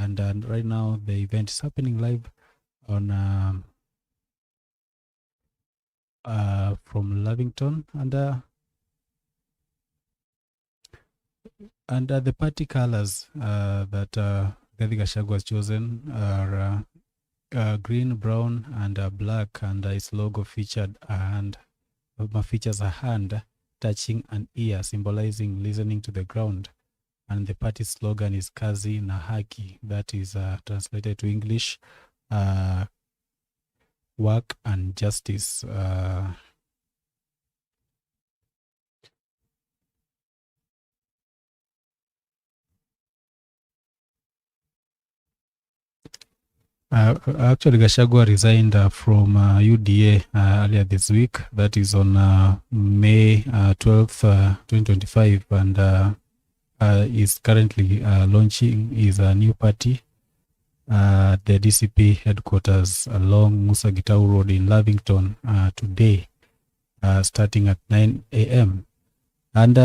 and right now the event is happening live on from Lavington, and the party colors that Rigathi Gachagua has chosen are green, brown, and black, and its logo featured features a hand touching an ear, symbolizing listening to the ground. And the party slogan is Kazi na Haki, that is translated to English, work and justice. Actually, Gachagua resigned from UDA earlier this week. That is on May 12th, 2025, and is currently launching his new party at the DCP headquarters along Musa Gitau Road in Lavington today, starting at 9 a.m. And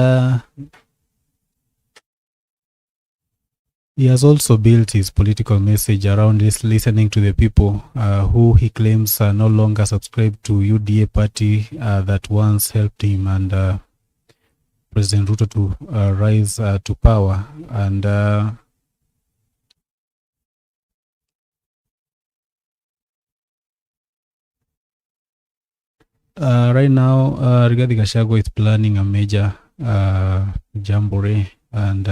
he has also built his political message around this listening to the people who he claims no longer subscribe to UDA party that once helped him and President Ruto to rise to power. And right now, Rigathi Gachagua is planning a major jamboree, and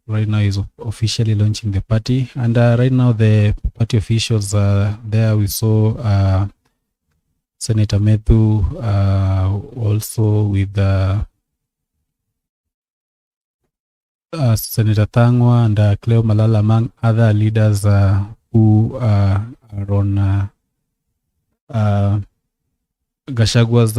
right now is officially launching the party. And right now the party officials there. We saw Senator Methu also with Senator Thangwa and Cleo Malala, among other leaders who are on Gachagua's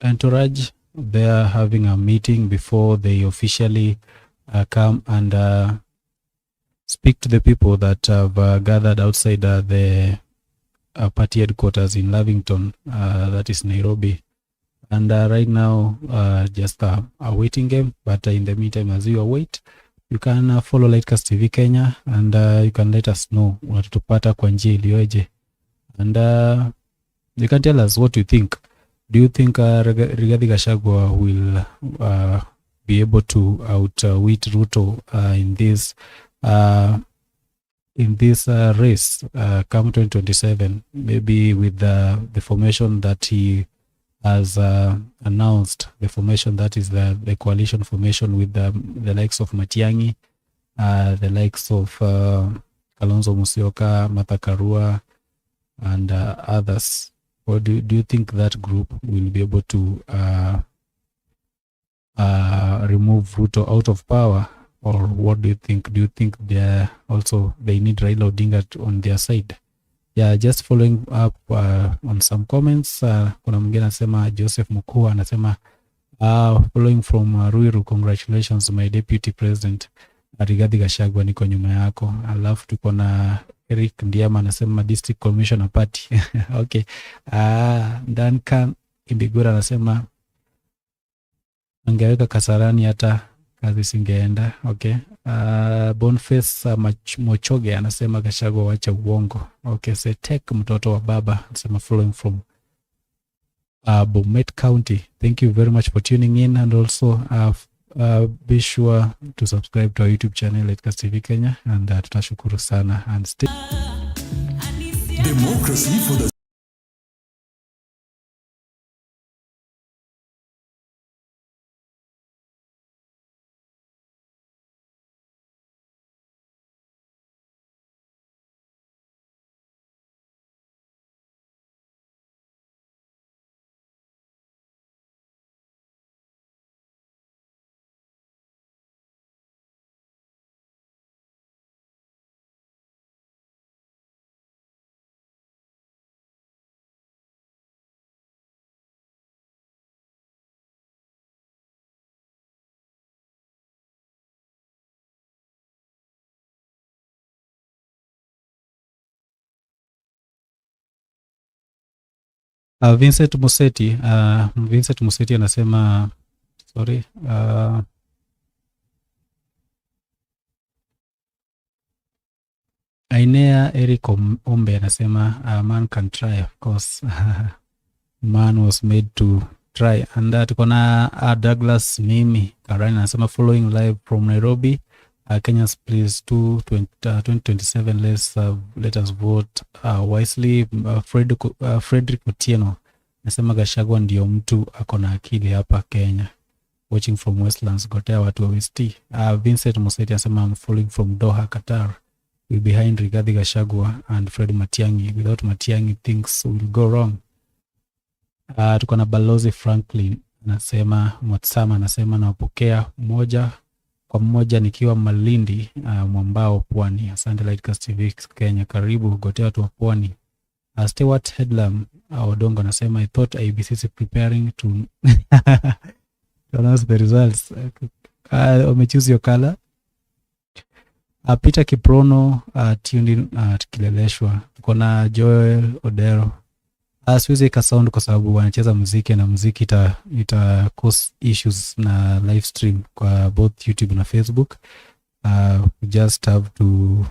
entourage. They are having a meeting before they officially come and speak to the people that have gathered outside the party headquarters in Lavington, that is Nairobi. And right now, just a waiting game. But in the meantime, as you await, you can follow Lightcast TV Kenya, and you can let us know unatupata kwa njia iliyoje. And you can tell us what you think. Do you think Rigathi Gachagua will be able to outwit Ruto in this race come 2027? Maybe with the formation that he has announced, the formation that is the coalition formation with the likes of Matiang'i, the likes of Kalonzo Musyoka, Martha Karua, and others. Or do you think that group will be able to remove Ruto out of power? Or what do you think? Do you think they need Raila Odinga on their side? Yeah, just following up on some comments. Kuna mwingine anasema, Joseph Mukua anasema, following from Ruiru, congratulations my deputy president Rigathi Gachagua, niko nyuma yako. Alafu tuko na Eric Ndiama anasema district commissioner party. Okay. Duncan Imbigura anasema angeweka Kasarani hata kazi singeenda. Okay. Boniface Mochoge anasema Gachagua wacha uongo. Okay, Setek mtoto wa baba anasema following from Bomet County. Thank you very much for tuning in, and also be sure to subscribe to our YouTube channel Lightcast TV Kenya, and tutashukuru sana, and stay democracy for the Vincent Museti anasema sorry, Ainea Eric Ombe anasema a man can try, of course. Man was made to try. And tuko na Douglas Mimi Karani anasema following live from Nairobi. Kenya's please 2027 let us vote wisely. Frederick Otieno anasema Gachagua ndio mtu akona akili hapa Kenya. Watching from Westlands, gotea watu wa West. Vincent Moseti anasema I'm following from Doha, Qatar. We're behind Rigathi Gachagua and Fred Matiang'i. Without Matiang'i, things will go wrong. Tuko na Balozi Franklin anasema, Mwatsama anasema nawapokea moja kwa moja nikiwa Malindi, Mwambao Pwani. Asante Lightcast TV Kenya, karibu gotea watu wa Pwani. Stewart Headlam Odongo anasema I thought IBC is preparing to announce the results. Choose your color. Peter Kiprono tuned in Kileleshwa. Kuna Joel Odero. Siwezi ka sound kwa sababu wanacheza muziki na muziki ita cause issues na live stream kwa both YouTube na Facebook. We just have to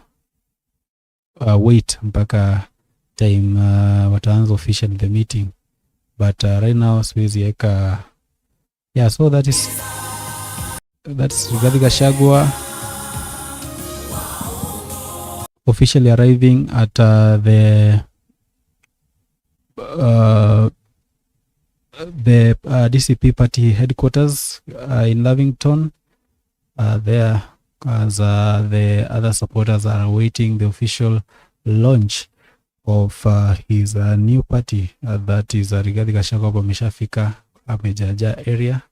wait mpaka time wataanza officially the meeting. But right now siwezi eka. Yeah, so that's Rigathi Gachagua officially arriving at the DCP party headquarters in Lavington. There, as the other supporters are awaiting the official launch of his new party, that is Rigathi Gachagua ameshafika amejaja area.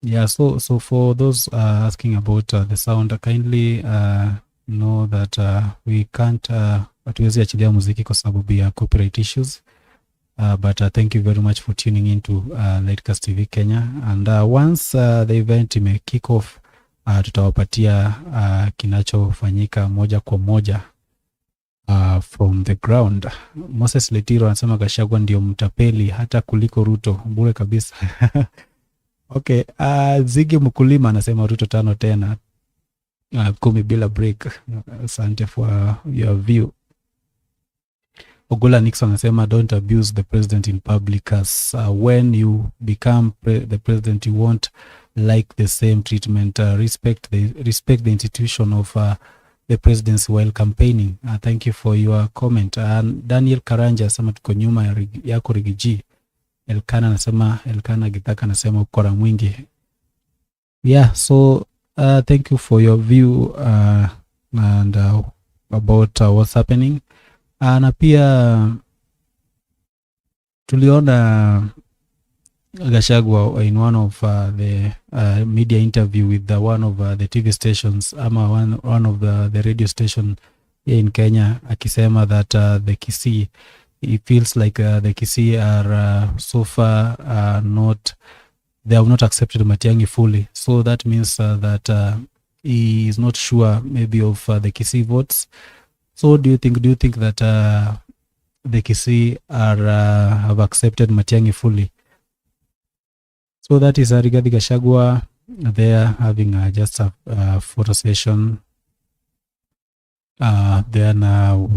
Yeah, so for those asking about the sound, kindly know that we can't hatuwezi achilia muziki kwa sababu ya copyright issues. But thank you very much for tuning into Lightcast TV Kenya. And once the event may kick off, tutawapatia kinachofanyika moja kwa moja from the ground. Moses Letiro anasema Gachagua ndio mtapeli hata kuliko Ruto, bure kabisa. Okay, Zigi Mkulima anasema Ruto 5 tena, 10 bila break. Asante for your view. Ogola Nixon anasema don't abuse the president in public, as when you become the president you won't like the same treatment. Respect the institution of the presidency while campaigning. Thank you for your comment. Daniel Karanja anasema tuko nyuma yako Rigiji. Elkana Gitaka anasema ukora mwingi. Yeah, so thank you for your view and about what's happening. Na pia tuliona Gachagua in one of the media interview with one of the TV stations, one of the radio station in Kenya, akisema that the Kisii, it feels like the Kisii are so far they have not accepted Matiang'i fully. So that means that he is not sure maybe of the Kisii votes. So do you think that the Kisii have accepted Matiang'i fully? So that is Rigathi Gachagua there having just a photo session. There now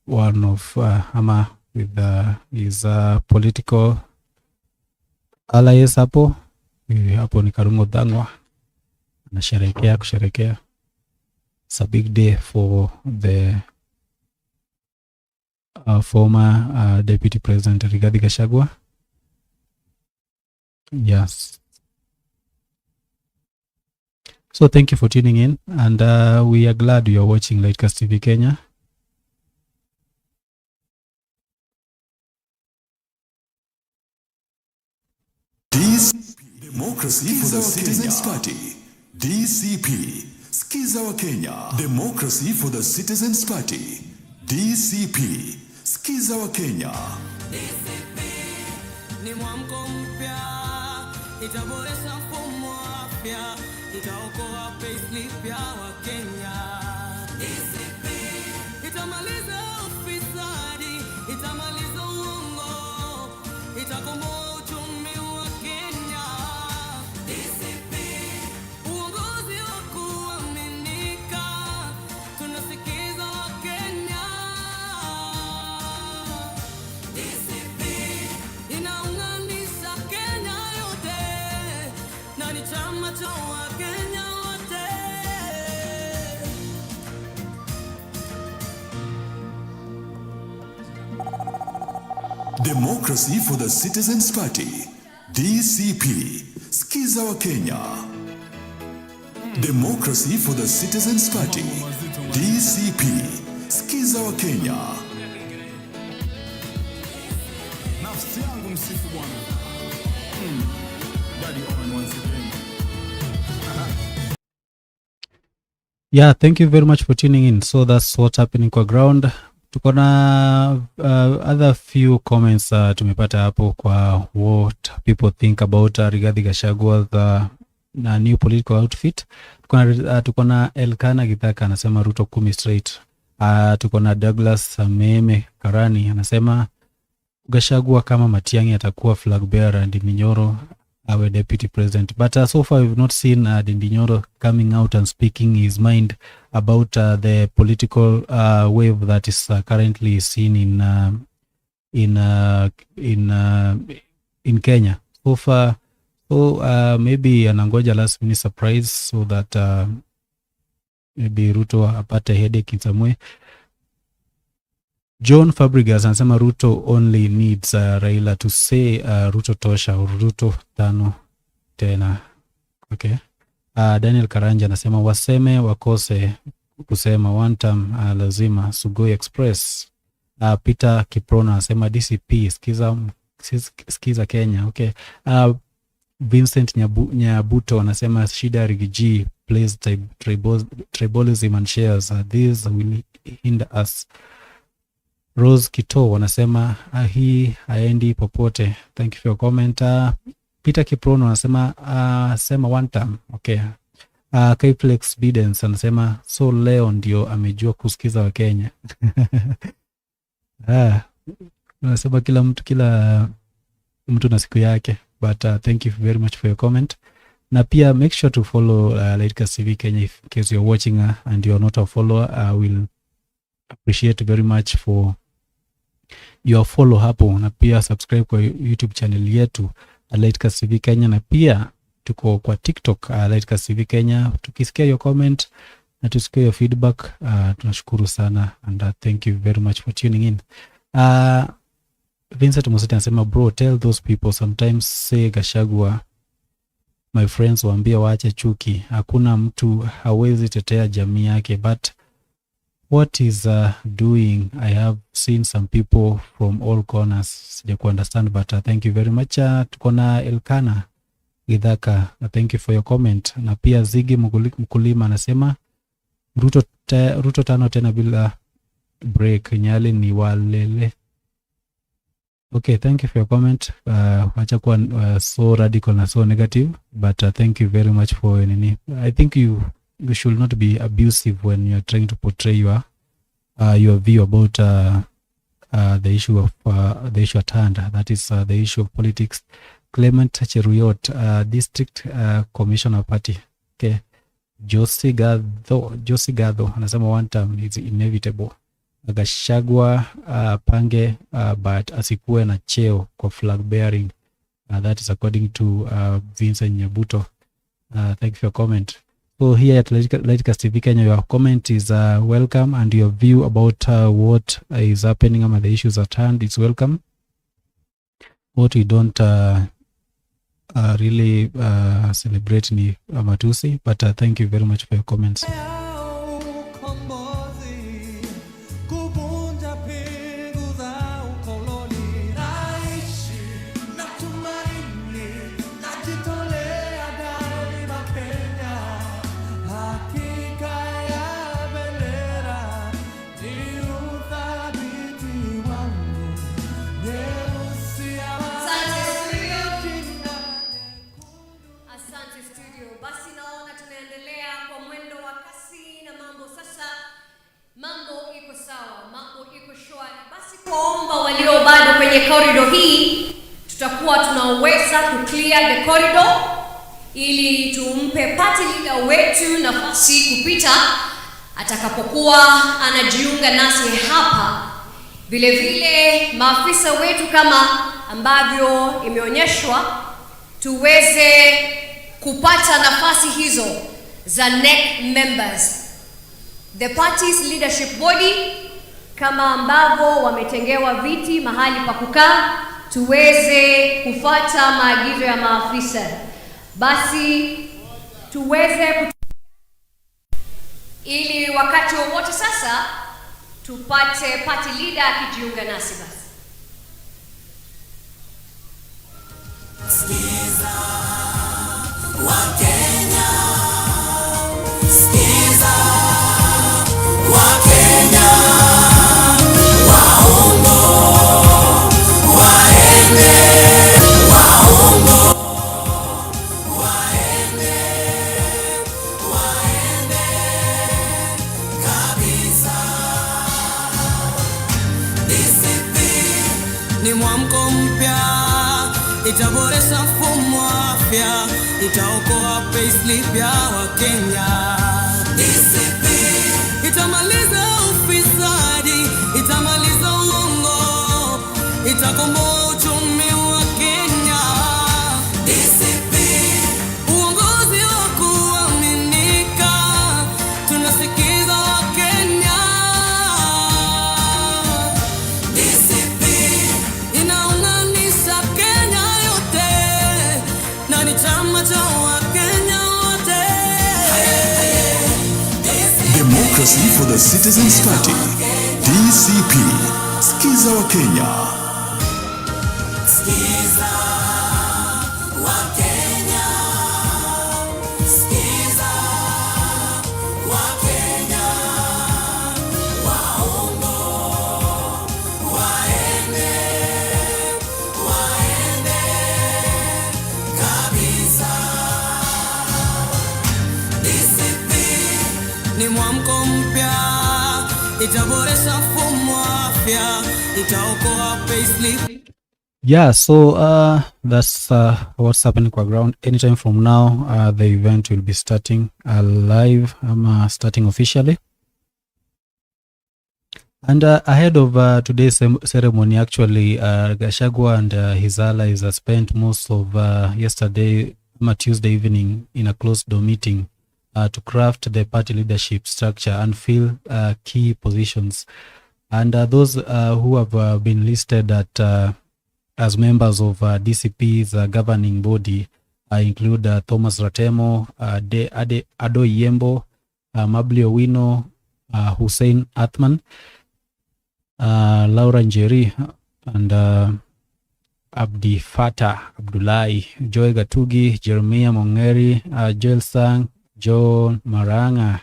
one of Hama with his political allies hapo ni Karungo Dhangwa kusherekea. It's a big day for the former Deputy President Rigathi Gachagua. Yes. So thank you for tuning in, and we are glad you are watching Lightcast TV Kenya. Democracy for the Citizens Party. DCP. Skiza wa Kenya. Democracy for the Citizens Party. DCP. Skiza wa Kenya. DCP ni mwamko mpya, itaboresha mfumo wa afya, itaokoa payslip ya wa Kenya. DCP itamaliza ufisadi, itamaliza uongo, itakomboa uchumi wa Kenya. DCP uongozi wa kuaminika, Democracy for the Citizens Party, DCP. Skiza wa Kenya. Democracy for the Citizens Party, DCP. Skiza wa Kenya. Nafsi yangu msifu Bwana. Daddy Owen once again. Yeah, thank you very much for tuning in. So that's what's happening kwa ground. Tuko na other few comments tumepata hapo kwa what people think about Rigathi Gachagua, the new political outfit. Tuko na Elkana Githaka anasema Ruto 10 straight. Tuko na Douglas Meme Karani anasema Gachagua kama Matiang'i atakuwa flag bearer and Minyoro our deputy president. But so far we've not seen Dindinyoro coming out and speaking his mind about the political wave that is currently seen in Kenya. So far, maybe anangoja last minute surprise so that maybe Ruto apate headache in some way. John Fabregas anasema Ruto only needs Raila to say Ruto tosha or Ruto tano tena. Okay. Daniel Karanja anasema waseme wakose kusema one time lazima Sugoi Express. Peter Kiprono anasema DCP skiza Kenya. Okay. Vincent Nyabuto anasema shida Rigiji plays tribalism and shares. These will hinder us. Rose Kito wanasema hii haendi popote. Thank you for your comment. Peter Kiprono anasema sema one time. Okay. Kflex Bidens anasema so leo ndio amejua kusikiza wa Kenya. Anasema kila mtu na siku yake. But thank you very much for your comment. Na pia make sure to follow Lavington TV Kenya in case you're watching and you're not a follower. I will appreciate very much for your follow hapo, na pia subscribe kwa YouTube channel yetu Lavington TV Kenya, na pia tuko kwa TikTok Lavington TV Kenya. Tukisikia your comment na tusikia your feedback, tunashukuru sana and thank you very much for tuning in. Vincent Museti anasema bro, tell those people sometimes say Gachagua my friends waambia waache chuki, hakuna mtu hawezi tetea jamii yake, but what is doing? I have seen some people from all corners. Sija ku understand, but thank you very much. Tuko na Elkana Githaka, thank you for your comment. Na pia Zigi Mkulima anasema Ruto tano tena bila break, Nyali ni walele. Okay, thank you for your comment. Wacha kuwa so radical na so negative, but thank you very much for nini. I think you should not be abusive when you're trying to portray your view about the issue of the issue at hand. That is the issue of politics. Clement Cheruyot, District Commissioner Party. Okay. Josie Gado anasema one time is inevitable. Gachagua pange but asikuwe na cheo kwa flag bearing. That is according to Vincent Nyabuto. Thank you for your comment. So here at Lavington TV Kenya, your comment is welcome, and your view about what is happening and the issues at hand is welcome. What we don't really celebrate ni matusi, but thank you very much for your comments. Bado kwenye corridor hii tutakuwa tunaweza kuclear the corridor ili tumpe party leader wetu nafasi kupita atakapokuwa anajiunga nasi hapa. Vile vile maafisa wetu kama ambavyo imeonyeshwa tuweze kupata nafasi hizo za NEC members. The party's leadership body kama ambavyo wametengewa viti mahali pa kukaa, tuweze kufuata maagizo ya maafisa. Basi tuweze ili wakati wowote sasa tupate party leader akijiunga nasi. Basi Skiza wa Kenya, skiza wa Kenya, waongo waende, waongo waende, waende kabisa. DCP ni mwamko mpya, itaboresha mfumo wa afya, itaokoa payslip ya Wakenya. DCP itamaliza ufisadi, itamaliza uongo, itakomboa uchumi wa Kenya. DCP uongozi wa kuaminika, tunasikiza Wakenya. DCP inaunganisha Kenya yote, na ni chama cha Wakenya wote. Democracy for the Citizens Party, DCP. Skiza wa Kenya. Skiza wa Kenya, skiza wa Kenya, waongo waende, waende kabisa. DCP ni mwamko mpya, itaboresha mfumo wa afya, itaokoa payslip. Yeah, so that's what's happening kwa ground. Anytime from now, the event will be starting live, starting officially. And ahead of today's ceremony, actually, Gachagua and his allies spent most of yesterday, Tuesday evening, in a closed-door meeting to craft the party leadership structure and fill key positions. And those who have been listed as members of DCP's governing body include Thomas Ratemo, Ado Yembo, Mabli Owino, Hussein Athman, Laura Njeri, and Abdi Fatah Abdullahi, Joy Gatugi, Jeremiah Mongeri, Joel Sang, John Maranga,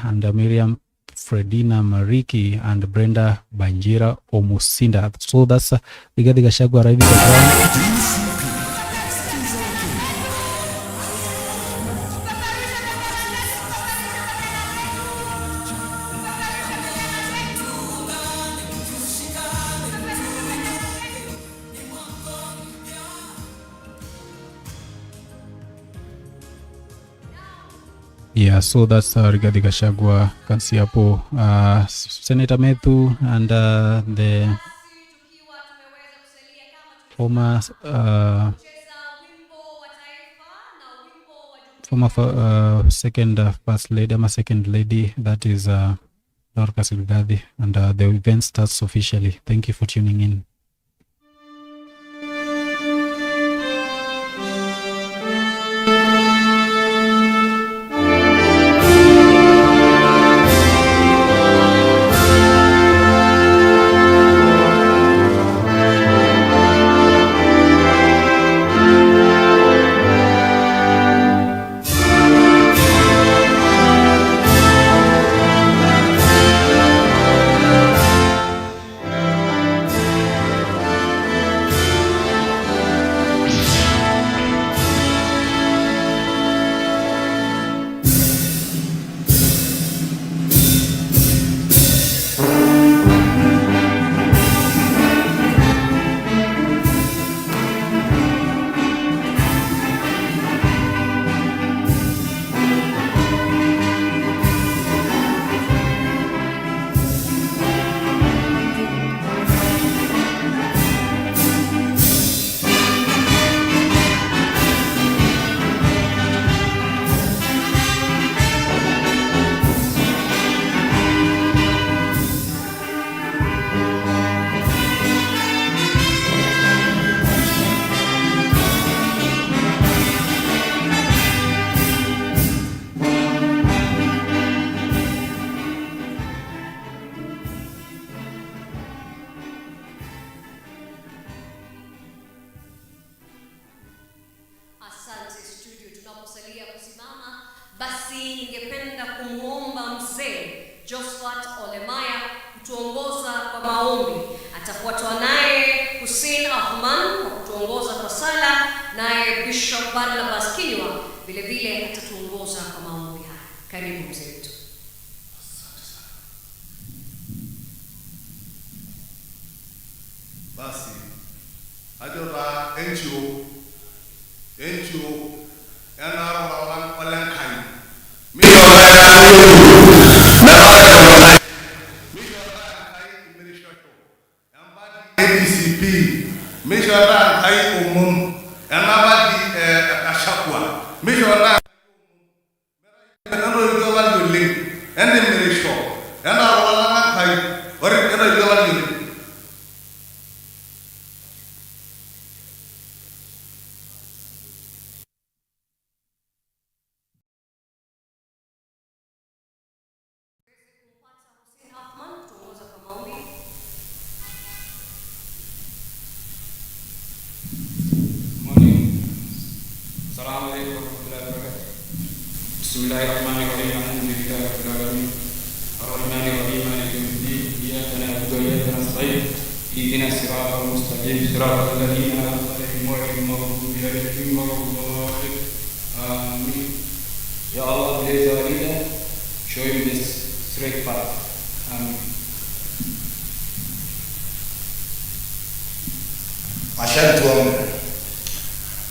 and Miriam Fredina Mariki, and Brenda Banjira Omusinda. So that's Rigathi Gachagua arriving at the ground. Yeah, so that's Rigathi Gachagua. Can see hapo Senator Methu and the former second first lady, second lady, that is Dorcas Rigathi, and the event starts officially. Thank you for tuning in. Basi ningependa kumwomba mzee Josephat Olemaya kutuongoza kwa maombi. Atafuatwa naye Hussein Ahman kwa kutuongoza kwa sala, naye Bishop Barnabas Kinywa vile vile atatuongoza kwa maombi haya. Karibu mzee wetu. Basi ajora NGO NRO wala kai DCP Mishora kai umum anabadi Gachagua Mishora ano global link and mirisho ana wala kai or ano global link. Assalamualaikum warahmatullahi wabarakatuh. Bismillahirrahmanirrahim. Alhamdulillahi rabbil alamin. Arrahmanirrahim. Maliki yawmiddin. Iyyaka na'budu wa iyyaka nasta'in. Ihdinas siratal mustaqim. Siratal ladzina an'amta 'alaihim ghairil maghdubi 'alaihim waladdallin. Amin. Ya Allah, bless our leader. Show him this straight path. Amin. Asante tuombe.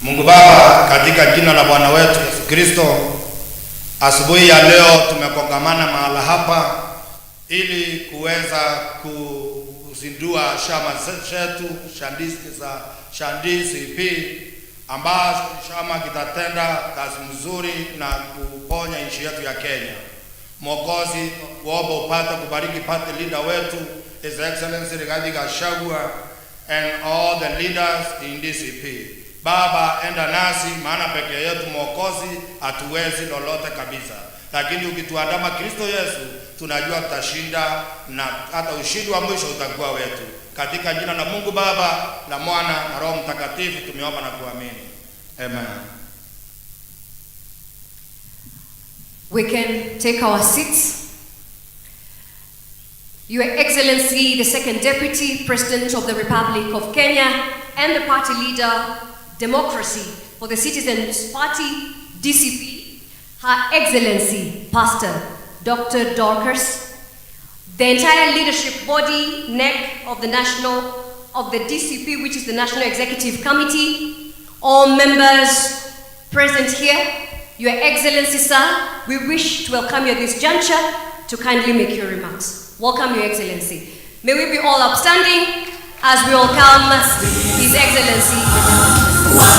Mungu Baba, katika jina la Bwana wetu Yesu Kristo, asubuhi ya leo tumekongamana mahala hapa ili kuweza kuzindua chama chetu Shandi CP, ambacho chama kitatenda kazi nzuri na kuponya nchi yetu ya Kenya. Mwokozi, kuomba upate kubariki party leader wetu His Excellency Rigathi Gachagua and all the leaders in DCP. Baba, enda nasi, maana peke yetu Mwokozi hatuwezi lolote kabisa, lakini ukituandama Kristo Yesu tunajua tutashinda, na hata ushindi wa mwisho utakuwa wetu. Katika jina la Mungu Baba, la Mwana na Roho Mtakatifu tumeomba na kuamini. Amen. We can take our seats. Your Excellency, the Second Deputy President of the Republic of Kenya and the party leader, Democracy for the Citizens Party, DCP, Her Excellency, Pastor Dr. Dorcas, the entire leadership body, NEC of the DCP, which is the National Executive Committee, all members present here, Your Excellency, sir, we wish to welcome you at this juncture to kindly make your remarks. Welcome, Your Excellency. May we be all upstanding as we welcome His Excellency.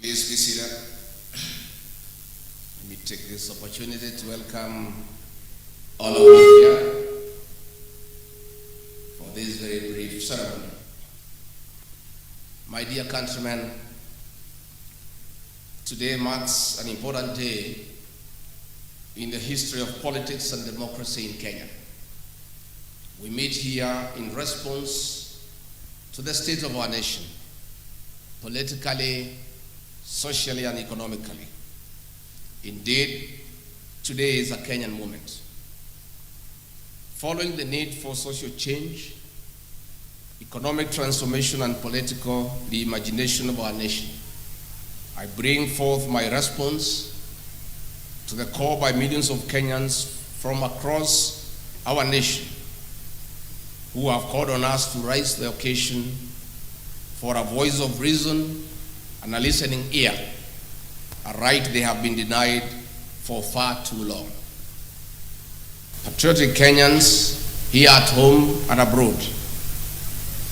Please be seated. Let me take this opportunity to welcome all of you here for this very brief ceremony. My dear countrymen, today marks an important day in the history of politics and democracy in Kenya. We meet here in response to the state of our nation, politically, socially, and economically. Indeed, today is a Kenyan moment. Following the need for social change, economic transformation, and political reimagination of our nation, I bring forth my response to the call by millions of Kenyans from across our nation who have called on us to rise to the occasion for a voice of reason and a listening ear, a right they have been denied for far too long. Patriotic Kenyans here at home and abroad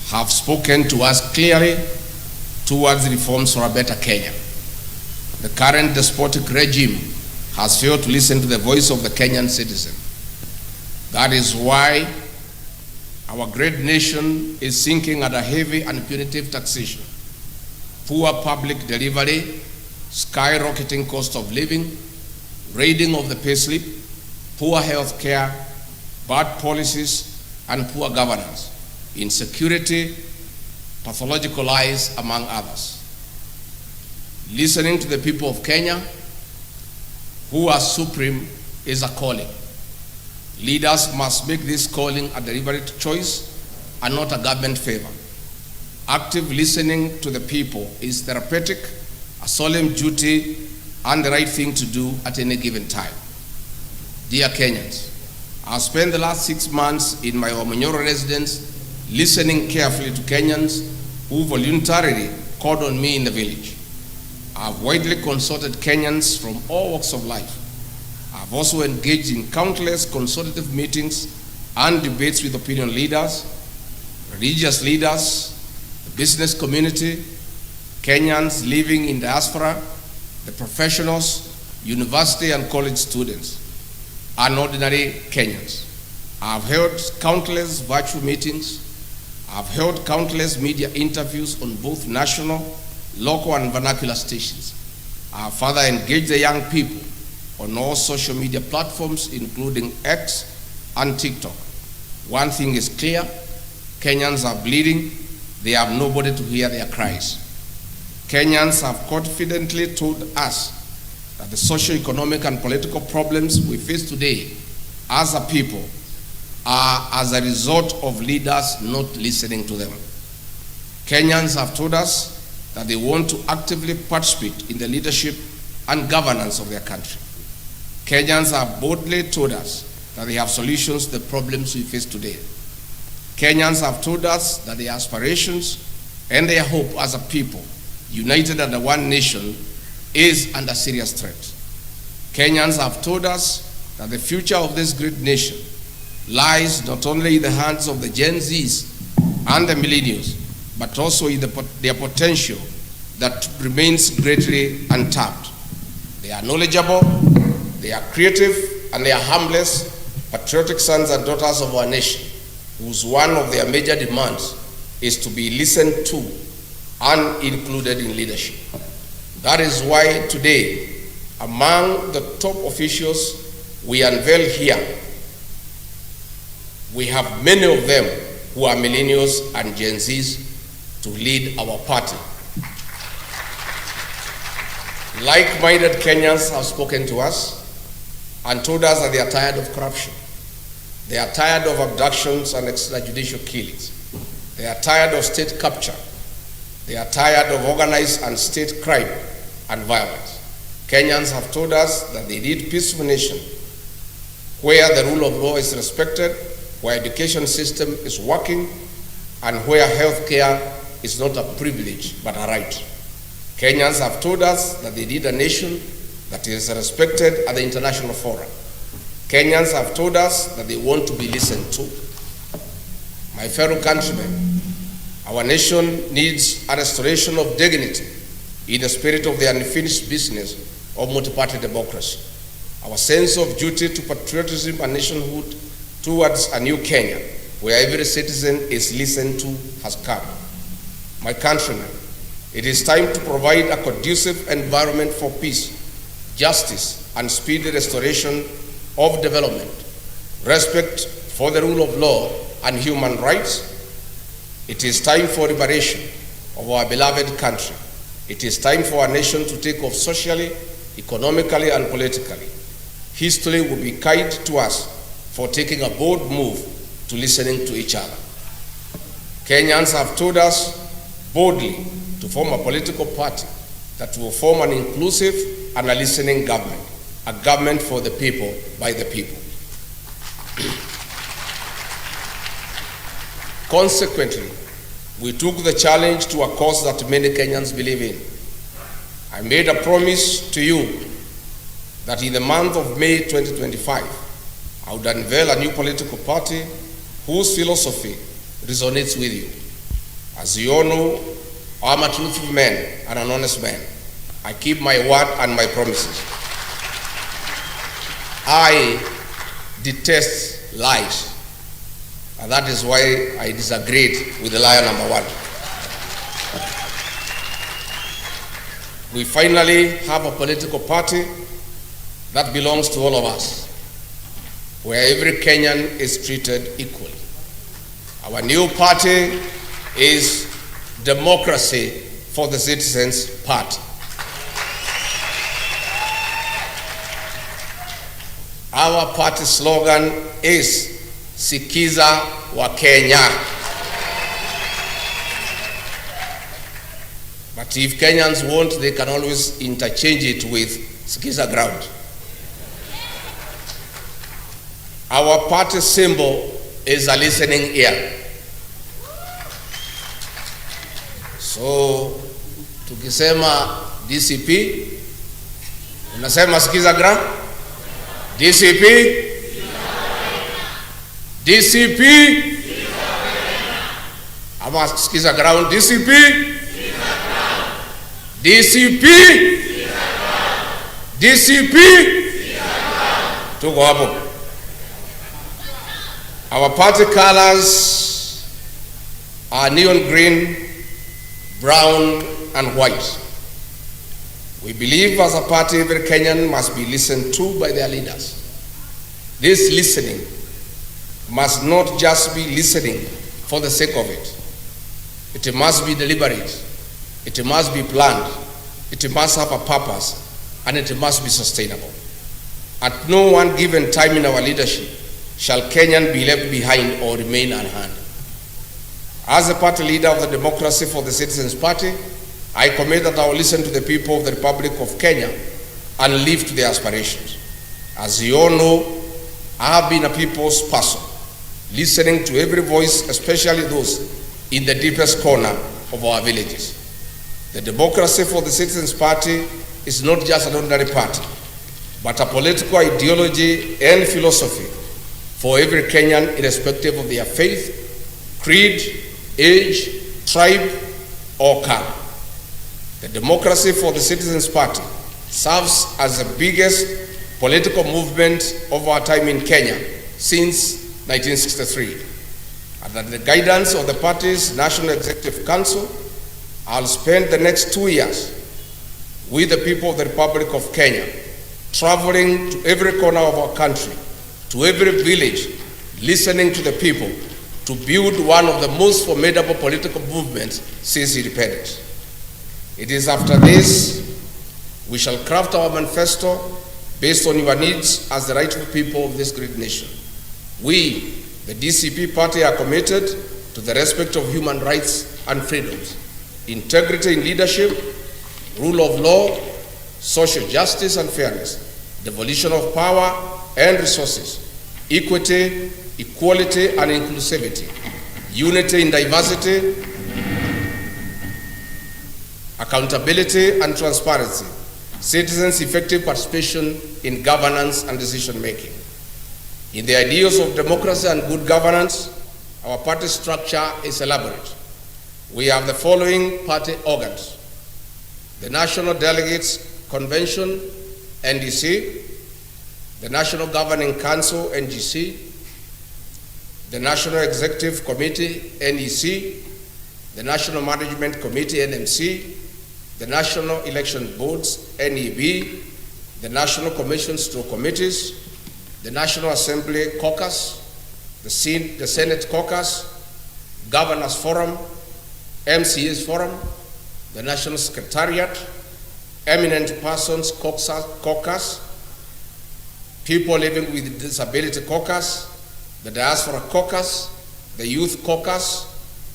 have spoken to us clearly towards reforms for a better Kenya. The current despotic regime has failed to listen to the voice of the Kenyan citizen. That is why our great nation is sinking under heavy and punitive taxation, poor public delivery, skyrocketing cost of living, raiding of the payslip, poor health care, bad policies, and poor governance, insecurity, pathological lies, among others. Listening to the people of Kenya, who are supreme, is a calling. Leaders must make this calling a deliberate choice and not a government favor. Active listening to the people is therapeutic, a solemn duty, and the right thing to do at any given time. Dear Kenyans, I've spent the last 6 months in my Omanyoro residence listening carefully to Kenyans who voluntarily called on me in the village. I've widely consulted Kenyans from all walks of life. I've also engaged in countless consultative meetings and debates with opinion leaders, religious leaders, the business community, Kenyans living in diaspora, the professionals, university and college students, and ordinary Kenyans. I've held countless virtual meetings. I've held countless media interviews on both national, local, and vernacular stations. I've further engaged the young people on all social media platforms, including X and TikTok. One thing is clear: Kenyans are bleeding. They have nobody to hear their cries. Kenyans have confidently told us that the socio-economic and political problems we face today as a people are as a result of leaders not listening to them. Kenyans have told us that they want to actively participate in the leadership and governance of their country. Kenyans have boldly told us that they have solutions to the problems we face today. Kenyans have told us that their aspirations and their hope as a people, united under one nation, is under serious threat. Kenyans have told us that the future of this great nation lies not only in the hands of the Gen Zs and the millennials, but also in their potential that remains greatly untapped. They are knowledgeable, they are creative, and they are harmless, patriotic sons and daughters of our nation, whose one of their major demands is to be listened to and included in leadership. That is why today, among the top officials we unveil here, we have many of them who are millennials and Gen Zs to lead our party. Like-minded Kenyans have spoken to us and told us that they are tired of corruption. They are tired of abductions and extrajudicial killings. They are tired of state capture. They are tired of organized and state crime and violence. Kenyans have told us that they need a peaceful nation where the rule of law is respected, where education system is working, and where health care is not a privilege but a right. Kenyans have told us that they need a nation that is respected at the international fora. Kenyans have told us that they want to be listened to. My fellow countrymen, our nation needs a restoration of dignity in the spirit of the unfinished business of multi-party democracy. Our sense of duty to patriotism and nationhood towards a new Kenya, where every citizen is listened to, has come. My countrymen, it is time to provide a conducive environment for peace, justice, and speedy restoration of development, respect for the rule of law and human rights. It is time for liberation of our beloved country. It is time for our nation to take off socially, economically, and politically. History will be kind to us for taking a bold move to listening to each other. Kenyans have told us boldly to form a political party that will form an inclusive and a listening government, a government for the people, by the people. Consequently, we took the challenge to a cause that many Kenyans believe in. I made a promise to you that in the month of May 2025, I would unveil a new political party whose philosophy resonates with you. As you all know, I'm a truthful man and an honest man. I keep my word and my promises. I detest lies, and that is why I disagreed with the liar number one. we finally have a political party that belongs to all of us, where every Kenyan is treated equally. Our new party is Democracy for the Citizens Party. Our party slogan is Sikiza wa Kenya. But if Kenyans want, they can always interchange it with Sikiza ground. Our party symbol is a listening ear. So, tukisema DCP, unasema Sikiza ground? DCP? DCP? Ama Sikiza ground? DCP? DCP? DCP? Tuko hapo. Our party colors are neon green, brown, and white. We believe as a party every Kenyan must be listened to by their leaders. This listening must not just be listening for the sake of it. It must be deliberate. It must be planned. It must have a purpose, and it must be sustainable. At no one given time in our leadership shall Kenyan be left behind or remain unheard. As the party leader of the Democracy for the Citizens Party, I commit that I will listen to the people of the Republic of Kenya and live to their aspirations. As you all know, I have been a people's person, listening to every voice, especially those in the deepest corner of our villages. The Democracy for the Citizens Party is not just an ordinary party, but a political ideology and philosophy for every Kenyan, irrespective of their faith, creed, age, tribe, or color. The Democracy for the Citizens Party serves as the biggest political movement of our time in Kenya since 1963. Under the guidance of the party's National Executive Council, I'll spend the next 2 years with the people of the Republic of Kenya, traveling to every corner of our country, to every village, listening to the people, to build one of the most formidable political movements since independence. It is after this we shall craft our manifesto based on your needs as the rightful people of this great nation. We, the DCP party, are committed to the respect of human rights and freedoms, integrity in leadership, rule of law, social justice and fairness, devolution of power and resources, equity, equality and inclusivity, unity in diversity, accountability and transparency, citizens' effective participation in governance and decision making. In the ideals of democracy and good governance, our party structure is elaborate. We have the following party organs: the National Delegates Convention, NDC, the National Governing Council, NGC, the National Executive Committee, NEC, the National Management Committee, NMC, the National Election Boards, NEB, the National Commissions through committees, the National Assembly Caucus, the Senate Caucus, Governors Forum, MCAs Forum, the National Secretariat, Eminent Persons Caucus, People Living with Disability Caucus, the Diaspora Caucus, the Youth Caucus,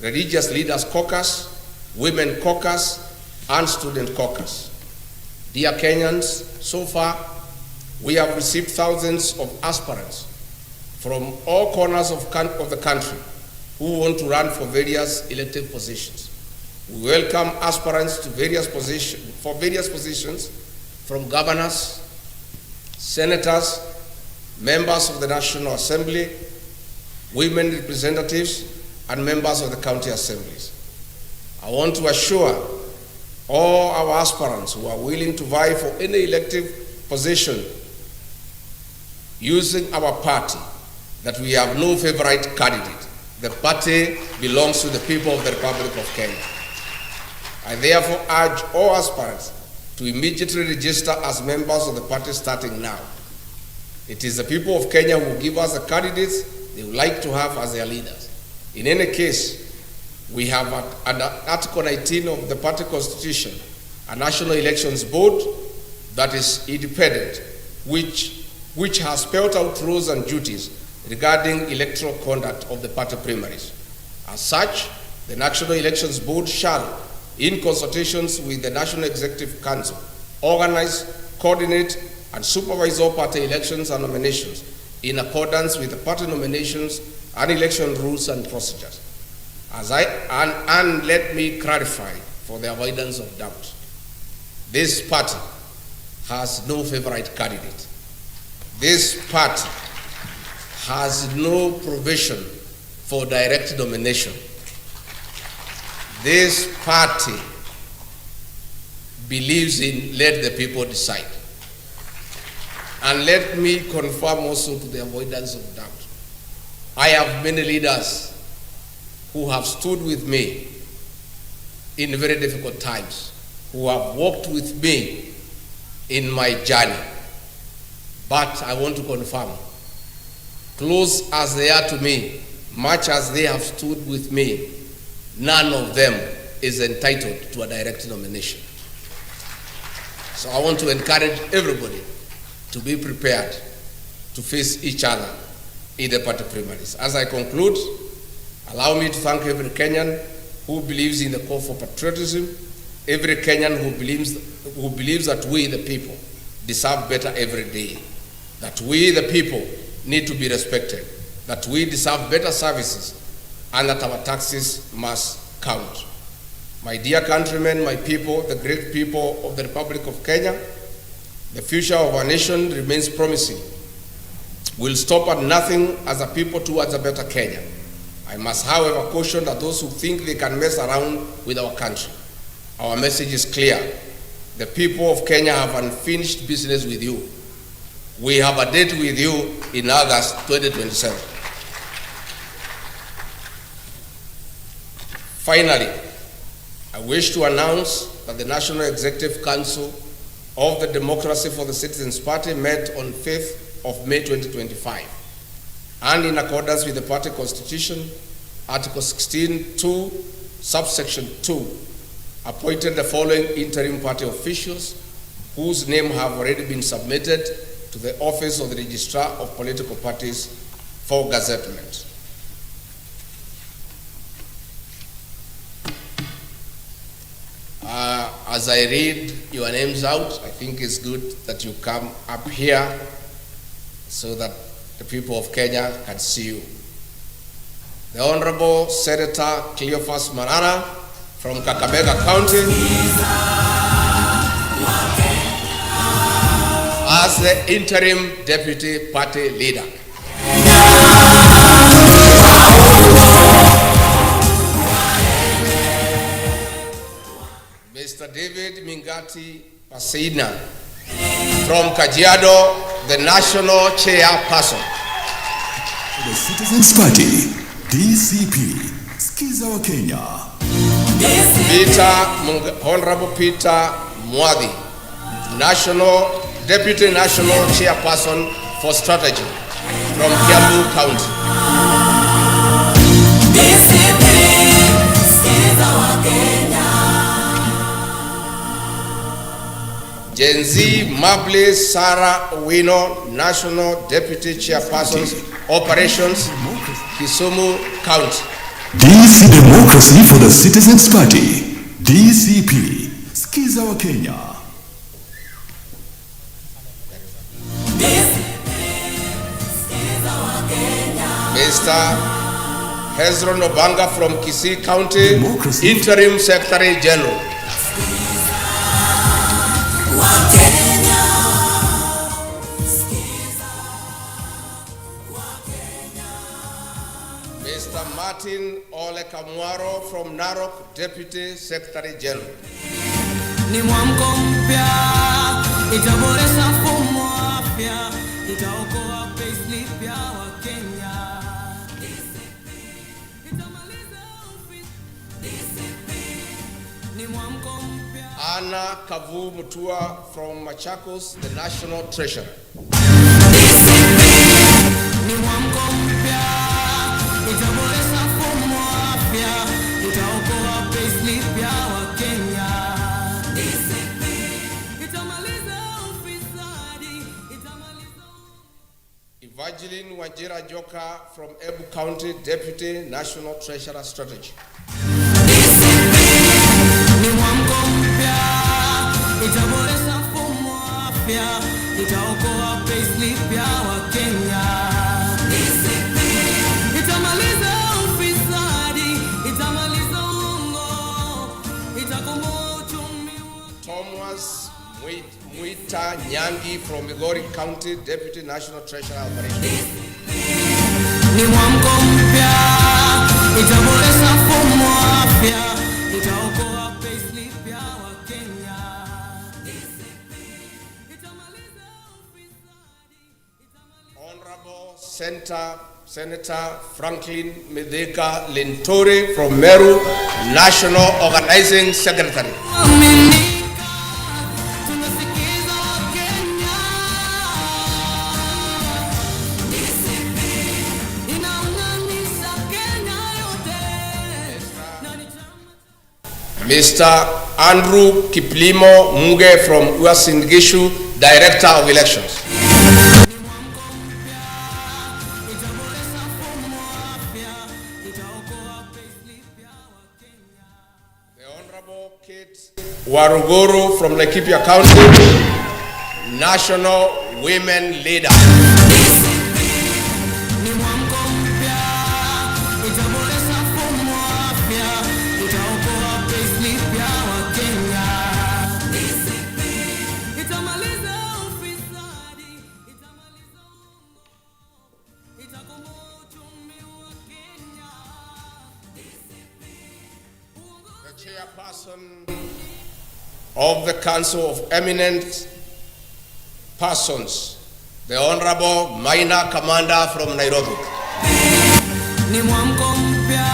Religious Leaders Caucus, Women Caucus, and Student Caucus. Dear Kenyans, so far we have received thousands of aspirants from all corners of the country who want to run for various elective positions. We welcome aspirants to various positions from governors, senators, members of the National Assembly, women representatives, and members of the county assemblies. I want to assure all our aspirants who are willing to vie for any elective position using our party that we have no favorite candidate. The party belongs to the people of the Republic of Kenya. I therefore urge all aspirants to immediately register as members of the party starting now. It is the people of Kenya who give us the candidates they would like to have as their leaders. In any case, we have under Article 19 of the party constitution, a National Elections Board that is independent, which has spelled out rules and duties regarding electoral conduct of the party primaries. As such, the National Elections Board shall, in consultations with the National Executive Council, organize, coordinate, and supervise all party elections and nominations in accordance with the party nominations and election rules and procedures. And let me clarify for the avoidance of doubt. This party has no favorite candidate. This party has no provision for direct nomination. This party believes in let the people decide. And let me confirm also to the avoidance of doubt. I have many leaders who have stood with me in very difficult times, who have walked with me in my journey. But I want to confirm, close as they are to me, much as they have stood with me, none of them is entitled to a direct nomination. So I want to encourage everybody to be prepared to face each other in the party primaries. As I conclude, allow me to thank every Kenyan who believes in the call for patriotism, every Kenyan who believes that we, the people, deserve better every day, that we, the people, need to be respected, that we deserve better services, and that our taxes must count. My dear countrymen, my people, the great people of the Republic of Kenya, the future of our nation remains promising. We'll stop at nothing as a people towards a better Kenya. I must, however, caution that those who think they can mess around with our country. Our message is clear. The people of Kenya have unfinished business with you. We have a date with you in August 2027. Finally, I wish to announce that the National Executive Council of the Democracy for the Citizens Party met on 5th of May 2025, and in accordance with the party constitution, Article 16(2), subsection 2, appointed the following interim party officials whose name have already been submitted to the Office of the Registrar of Political Parties for gazettement. As I read your names out, I think it's good that you come up here so that the people of Kenya can see you. The Honorable Senator Cleophas Manana from Kakamega County as the interim deputy party leader. Mr. David Mingati Pasina from Kajiado, the national chairperson. The Citizens Party, DCP, Skiza wa Kenya. Honorable Peter Mwadhi, Deputy National Chairperson for Strategy from Kiambu County. Gen Z Mable Sarah Owino, National Deputy Chairperson, Operations, Kisumu County. DC Democracy for the Citizens Party, DCP, Skiza wa Kenya. Mr. Hezron Obanga from Kisii County, Democracy. Interim Secretary General. Mr. Martin Ole Kamwaro from Narok, Deputy Secretary General. Ni mwamko mpya, itaboresha mfumo wa afya, itaokoa payslip ya Wakenya. And Ana Kavu Mutua from Machakos, the National Treasurer. Ni mwamko mpya, itaboresha mfumo wa afya, itaokoa payslip ya Wakenya. Itamaliza ufisadi, itamaliza. Evangeline Wajira Joka from Ebu County, Deputy National Treasurer Strategy. Ni mwamko mpya, itaboresha mfumo wa afya, itaokoa payslip ya Wakenya. Itamaliza ufisadi, itamaliza uongo, itakomboa uchumi wa. Thomas Mwita Nyangi from Migori County, Deputy National Treasurer Operations. Ni mwamko mpya, itaboresha mfumo wa afya, itaokoa payslip ya Wakenya. Itamaliza ufisadi, Honorable Senator Franklin Medeka Linturi from Meru, National Organizing Secretary. Aminika, tunasikiza Wakenya. Inaunganisha Kenya yote. Na ni chama. Mr. Andrew Kiplimo Muge from Uasin Gishu, Director of Elections. Ni mwamko mpya, itaboresha mfumo wa afya, itaokoa payslip ya Wakenya. The Honorable Kate Waruguru from Laikipia County, National Women Leader. Ni mwamko mpya, itaboresha mfumo wa afya, itaokoa payslip ya Wakenya. Itamaliza ufisadi, itamaliza uongo, itakomboa uchumi wa Kenya. The chairperson of the Council of Eminent Persons, the Honorable Minor Commander from Nairobi. Ni mwamko mpya,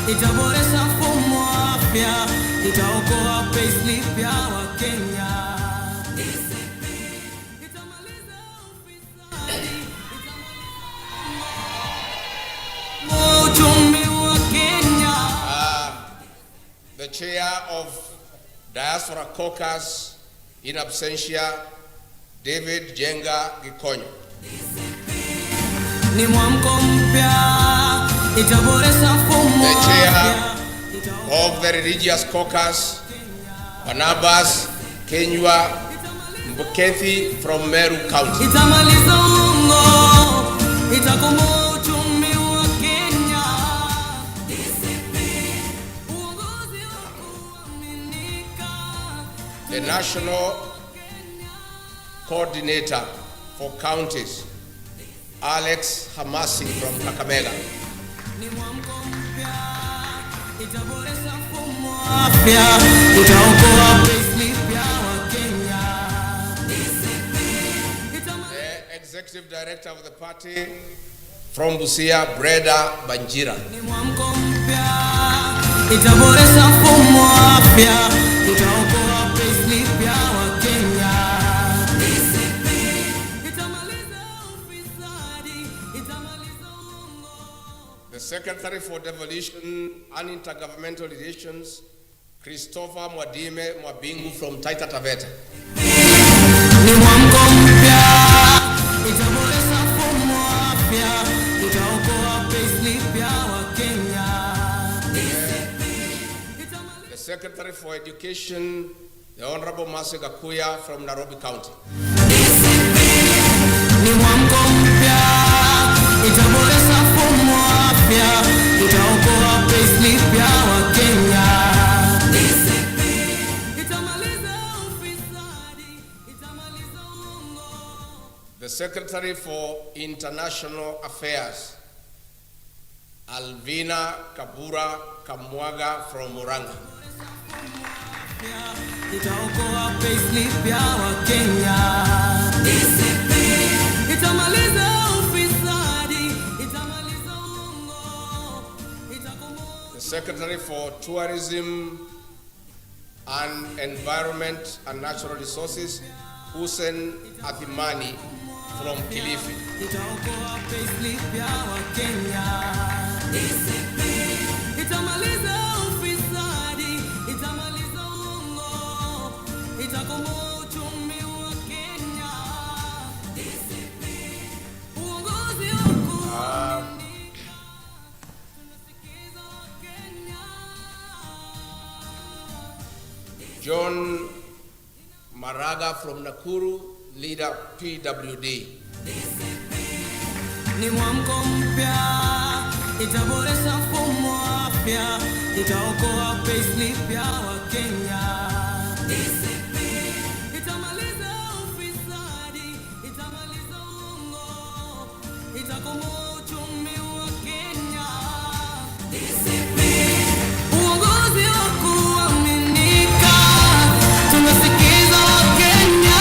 itaboresha mfumo wa afya, itaokoa payslip ya Wakenya. Itamaliza ufisadi, itamaliza uchumi wa Kenya. The Chair of Diaspora Caucus in absentia, David Jenga Gikonyo. Ni mwamko mpya, itaboresha mfumo The wa Chair afya, of the Religious Caucus, Barnabas Kenywa Mbukethi from Meru County. itamaliza uongo, itakomboa uchumi wa Kenya. Uongozi wa kuaminika. The National Coordinator for Counties, Alex Hamasi from Kakamega. Ni mwamko mpya, itaboresha mfumo wa afya, itaokoa payslip ya Wakenya. The Executive Director of the party from Busia, Breda Banjira. Ni mwamko mpya, itaboresha mfumo wa afya, itaokoa payslip ya Wakenya. Itamaliza ufisadi, itamaliza uongo. The Secretary for Devolution and Intergovernmental Relations, Christopher Mwadime Mwabingu from Taita Taveta. Ni mwamko mpya, itaboresha mfumo wa afya, itaokoa payslip ya Wakenya. The Secretary for Education, the Honorable Mercy Gakuya from Nairobi County. Ni mwamko mpya, itaboresha mfumo wa afya, itaokoa payslip ya Wakenya. Itamaliza ufisadi, itamaliza uongo. The Secretary for International Affairs, Alvina Kabura Kamwaga from Muranga. Itaokoa payslip ya Wakenya. Itamaliza ufisadi, itamaliza uongo, itakomboa. The Secretary for Tourism, and Environment and Natural Resources, Hussein Athimani from Kilifi. John Maraga from Nakuru, leader PWD. Ni mwamko mpya, itaboresha mfumo wa afya, itaokoa payslip ya Wakenya. Itamaliza ufisadi, itamaliza uongo, itakomboa uchumi wa Kenya. Uongozi wa kuaminika, tunasikiza Wakenya.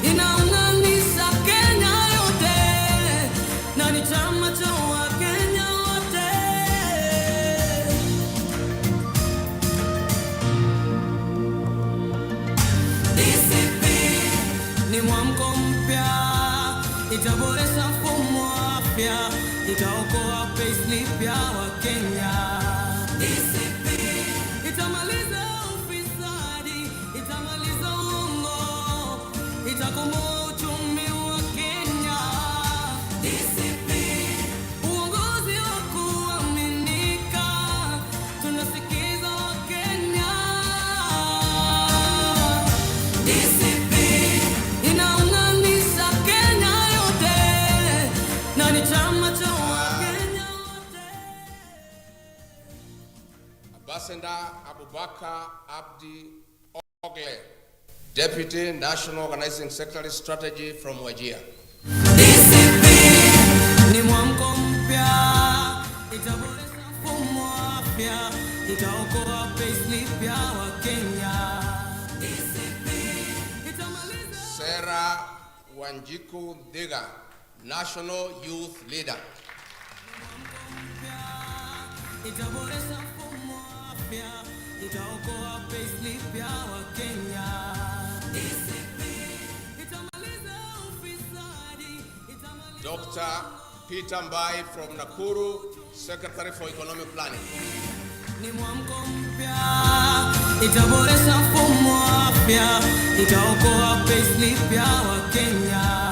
Inaunganisha Kenya yote, na ni chama cha Wakenya wote. Ni mwamko mpya, itaboresha mfumo wa afya, itaokoa payslip ya Wakenya. Itamaliza ufisadi, itamaliza uongo, itakomboa uchumi wa Kenya. Uongozi wa kuaminika, tunasikiza Wakenya. Inaunganisha Kenya yote, na ni chama cha Wakenya wote. Ambassador Abubakar Abdi Ogle, Deputy National Organizing Secretary Strategy from Wajir. Ni mwamko mpya, itaboresha mfumo wa afya, itaokoa payslip ya Wakenya. Sarah Wanjiku Diga, National Youth Leader. Itaboresha mfumo wa afya, itaokoa payslip ya Wakenya. Itamaliza ufisadi, itamaliza Dr. Peter Mbai from Nakuru, Secretary for Economic Planning. ni mwamko mpya, itaboresha mfumo wa afya, itaokoa payslip ya Wakenya.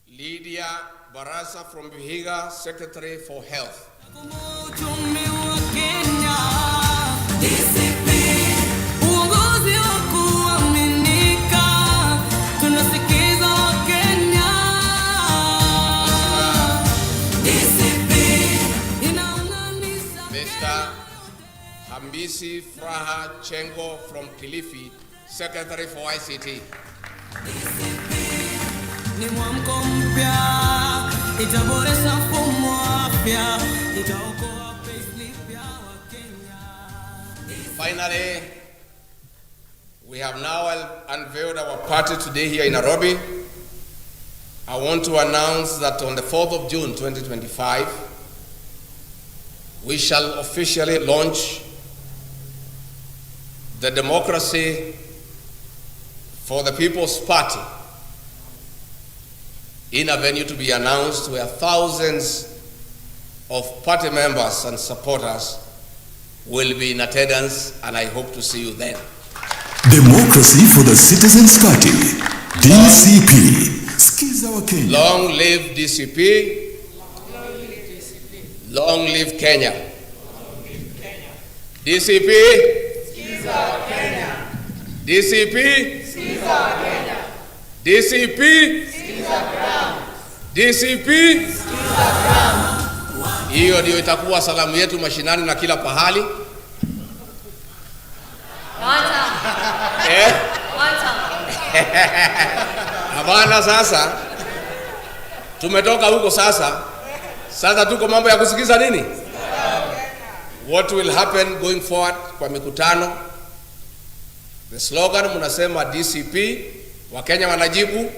Lydia Barasa from Vihiga, Secretary for Health. Uchumi wa Kenya. Uongozi wa kuaminika, tunasikiza Wakenya. Mr. Hambisi Fraha Chengo from Kilifi, Secretary for ICT. Ni mwamko mpya, itaboresha mfumo wa afya, itaokoa payslip ya Wakenya. Finally, we have now unveiled our party today here in Nairobi. I want to announce that on the 4th of June 2025, we shall officially launch the Democracy for the People's Party in a venue to be announced, where thousands of party members and supporters will be in attendance, and I hope to see you then. Democracy for the Citizens Party, DCP. Skiza wa Kenya. Long live DCP. Long live Kenya. DCP. Skiza wa Kenya. DCP. Skiza wa Kenya. DCP. Skiza Crown. DCP. Skiza Crown. Hiyo ndio itakuwa salamu yetu mashinani na kila pahali. Habana, sasa tumetoka huko, sasa tuko mambo ya kusikiza nini? What will happen going forward kwa mikutano? The slogan mnasema DCP, Wakenya wanajibu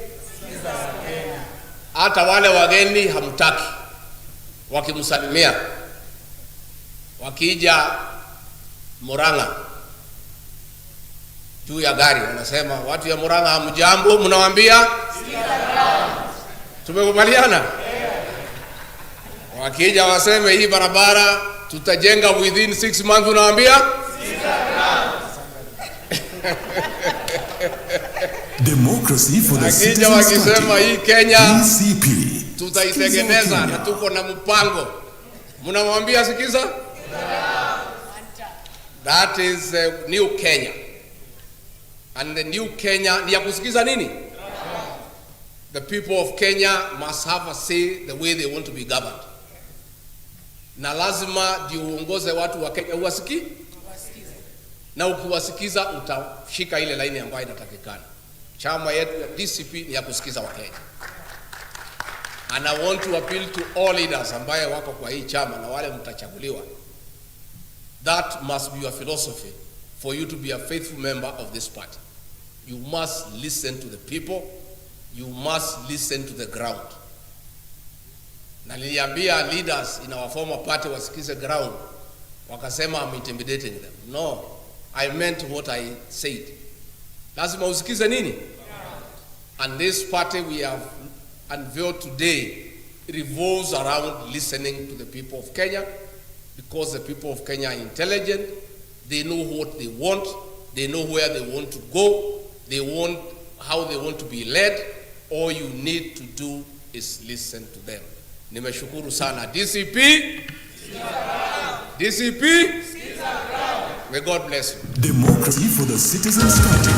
hata wale wageni hamtaki. wakimsalimia, wakija Murang'a juu ya gari wanasema, watu ya Murang'a hamjambo, mnawaambia tumekubaliana. Wakija waseme hii barabara tutajenga within 6 months, unawaambia Democracy for the Citizens Party. Wakisema hii Kenya DCP tutaitengeneza na tuko na mpango, mnamwambia sikiza. That is new Kenya, and the new Kenya ni ya kusikiza nini? The people of Kenya must have a say the way they want to be governed. Na lazima ndio uongoze watu wa Kenya uwasikie. Na ukiwasikiza utashika ile laini ambayo inatakikana. Chama yetu ya DCP ni ya kusikiza wa Kenya. And I want to appeal to all leaders ambaye wako kwa hii chama na wale mtachaguliwa. That must be your philosophy for you to be a faithful member of this party. You must listen to the people. You must listen to the ground. Na niliambia leaders in our former party wasikize ground. Wakasema I'm intimidating them. No, I meant what I said. Lazima usikize nini? And this party we have unveiled today revolves around listening to the people of Kenya, because the people of Kenya are intelligent. They know what they want. They know where they want to go. They want how they want to be led. All you need to do is listen to them. Nimeshukuru sana DCP. DCP. May God bless you. Democracy for the Citizens Party.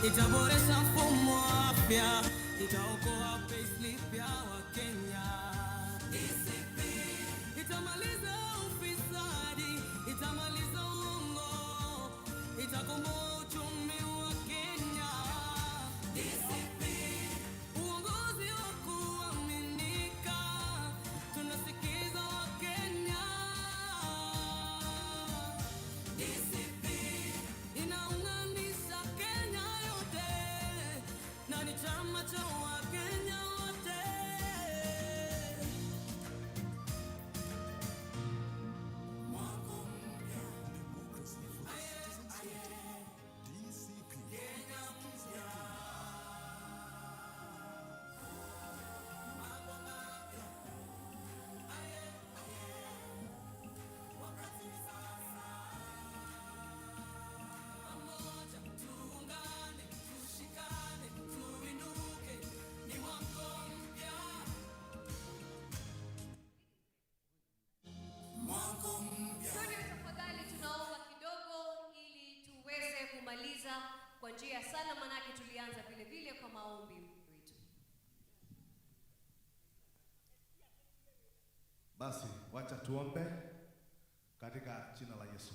Itaboresha mfumo wa afya, itaokoa payslip ya Wakenya. DCP itamaliza ufisadi, itamaliza uongo, itakomboa uchumi wa Kenya. DCP uongozi wa kuaminika, tunasikiza Wakenya. DCP inaunganisha Kenya yote, na ni chama cha Wakenya wote. Tafadhali tunaomba kidogo ili tuweze kumaliza kwa njia ya sala, manake tulianza vile vile kwa maombi wetu. Basi wacha tuombe katika jina la Yesu.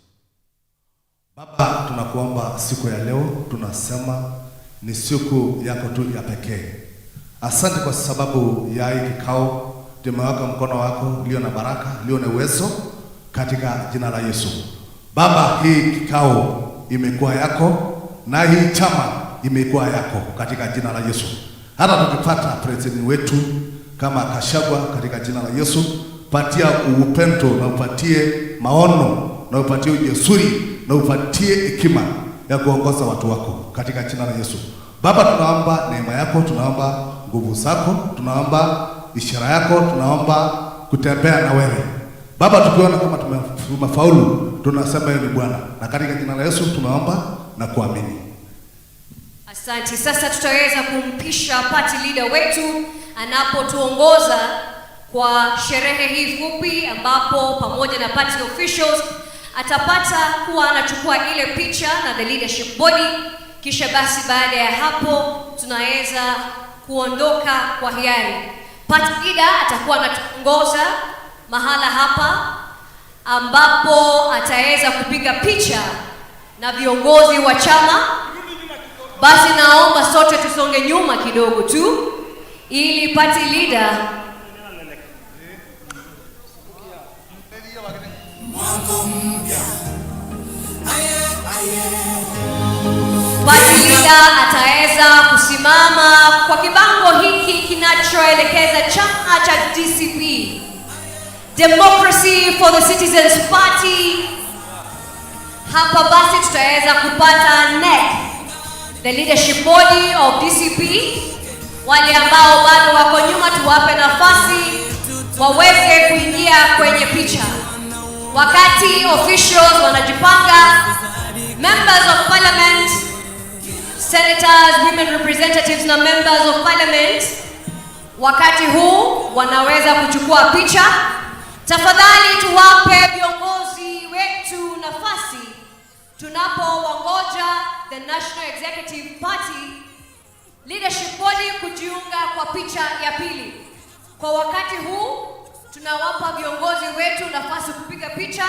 Baba, tunakuomba siku ya leo, tunasema ni siku yako tu ya pekee. Asante kwa sababu ya hii kikao, tumeweka mkono wako ulio na baraka, ulio na uwezo katika jina la Yesu. Baba, hii kikao imekuwa yako na hii chama imekuwa yako katika jina la Yesu. Hata tukipata president wetu kama Gachagua katika jina la Yesu, patia upendo na upatie maono na upatie ujasiri na upatie hekima ya kuongoza watu wako katika jina la Yesu. Baba, tunaomba neema yako, tunaomba nguvu zako, tunaomba ishara yako, tunaomba kutembea na wewe. Baba, tukiona kama tumefaulu, tunasema wewe ni Bwana. Na katika jina la Yesu tunaomba na kuamini. Asante. Sasa tutaweza kumpisha party leader wetu anapotuongoza kwa sherehe hii fupi, ambapo pamoja na party officials atapata kuwa anachukua ile picha na the leadership body. Kisha basi baada ya hapo tunaweza kuondoka kwa hiari. Party leader atakuwa anatuongoza mahala hapa, ambapo ataweza kupiga picha na viongozi wa chama, basi naomba sote tusonge nyuma kidogo tu ili party leader ataweza kusimama kwa kibango hiki kinachoelekeza chama cha DCP, Democracy for the Citizens Party. Hapa basi tutaweza kupata NEC, the leadership body of DCP. Wale ambao bado wako nyuma tuwape nafasi waweze kuingia kwenye picha. Wakati officials wanajipanga, members of parliament, senators, women representatives na members of parliament wakati huu wanaweza kuchukua picha. Tafadhali tuwape viongozi wetu nafasi tunapowangoja the National Executive Party leadership body kujiunga kwa picha ya pili. Kwa wakati huu tunawapa viongozi wetu nafasi kupiga picha.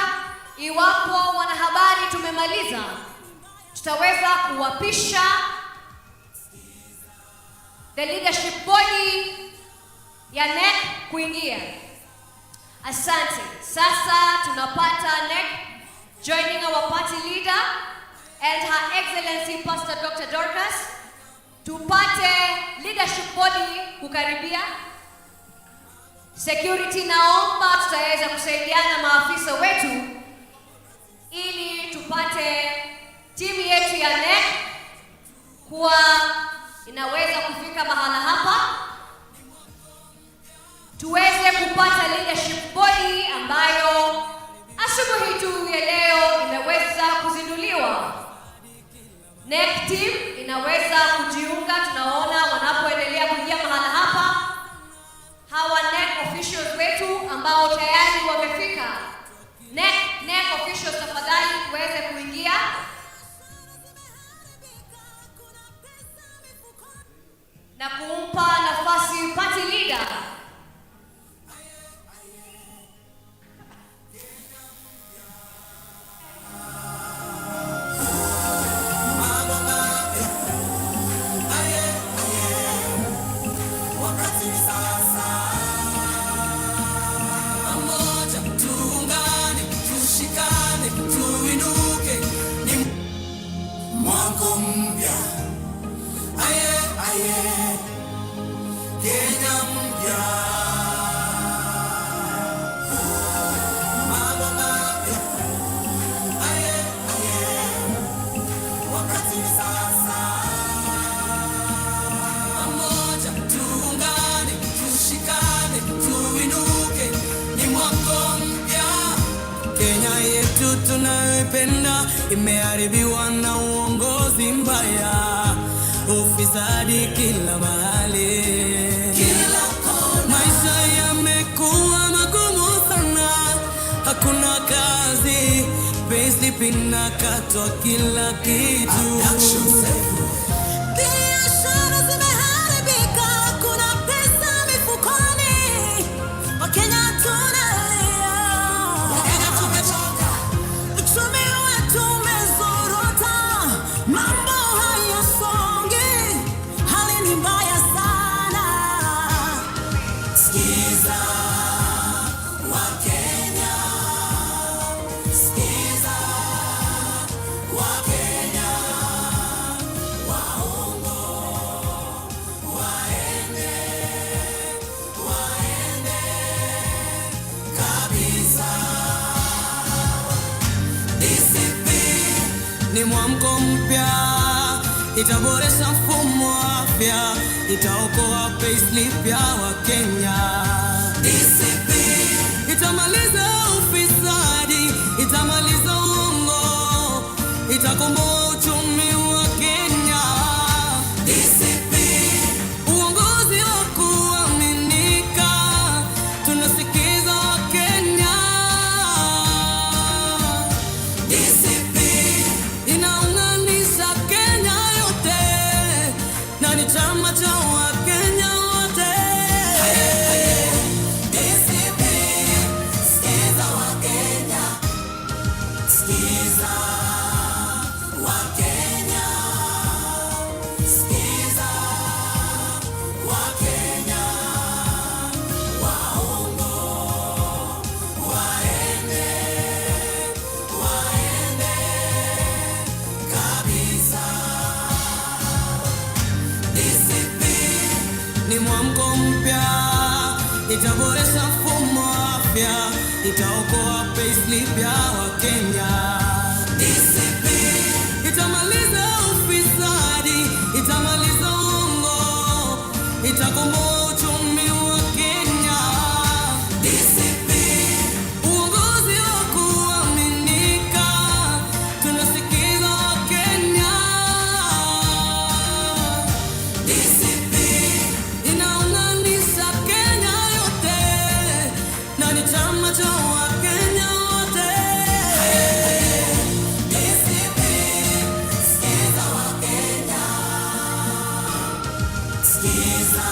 Iwapo wanahabari tumemaliza, tutaweza kuwapisha the leadership body ya NEC kuingia. Asante. Sasa tunapata NEC joining our party leader and Her Excellency Pastor Dr. Dorcas. Tupate leadership body kukaribia. Security naomba tutaweza kusaidiana maafisa wetu ili tupate timu yetu ya NEC kuwa inaweza kufika mahala hapa. Tuweze kupata leadership body ambayo asubuhi tu ya leo imeweza kuzinduliwa. NEC team inaweza kujiunga, tunaona wanapoendelea kuingia mahala hapa. Hawa NEC officials wetu ambao tayari wamefika. NEC officials tafadhali tuweze kuingia. Na kumpa nafasi party leader imeharibiwa na uongozi mbaya, ufisadi kila mahali, kila kona. Maisha yamekuwa magumu sana, hakuna kazi, payslip inakatwa kila kitu. Biashara zimeharibika, hakuna pesa mifukoni, Wakenya tunalia, Wakenya tumechoka, uchumi wetu umezorota, mambo hayasongi, hali ni mbaya sana. Sikiza Wakenya, sikiza Wakenya, waongo waende kabisa. DCP ni mwamko mpya, itaboresha mfumo wa afya, itaokoa payslip ya Wakenya. DCP itamaliza ufisadi, itamaliza uongo, itakomboa uchumi wa Kenya. DCP uongozi wa kuaminika, tunasikiza Wakenya. DCP inaunganisha Kenya yote na ni chama cha Wakenya wote. DCP, ni mwamko mpya, itaboresha mfumo wa afya, itaokoa payslip ya Wakenya. DCP itamaliza ufisadi, itamaliza uongo, itakomboa uchumi wa Kenya. DCP uongozi wa kuaminika, tunasikiza Wakenya. DCP inaunganisha Kenya yote na ni chama cha Wakenya wote. DCP, sikiza Wakenya, sikiza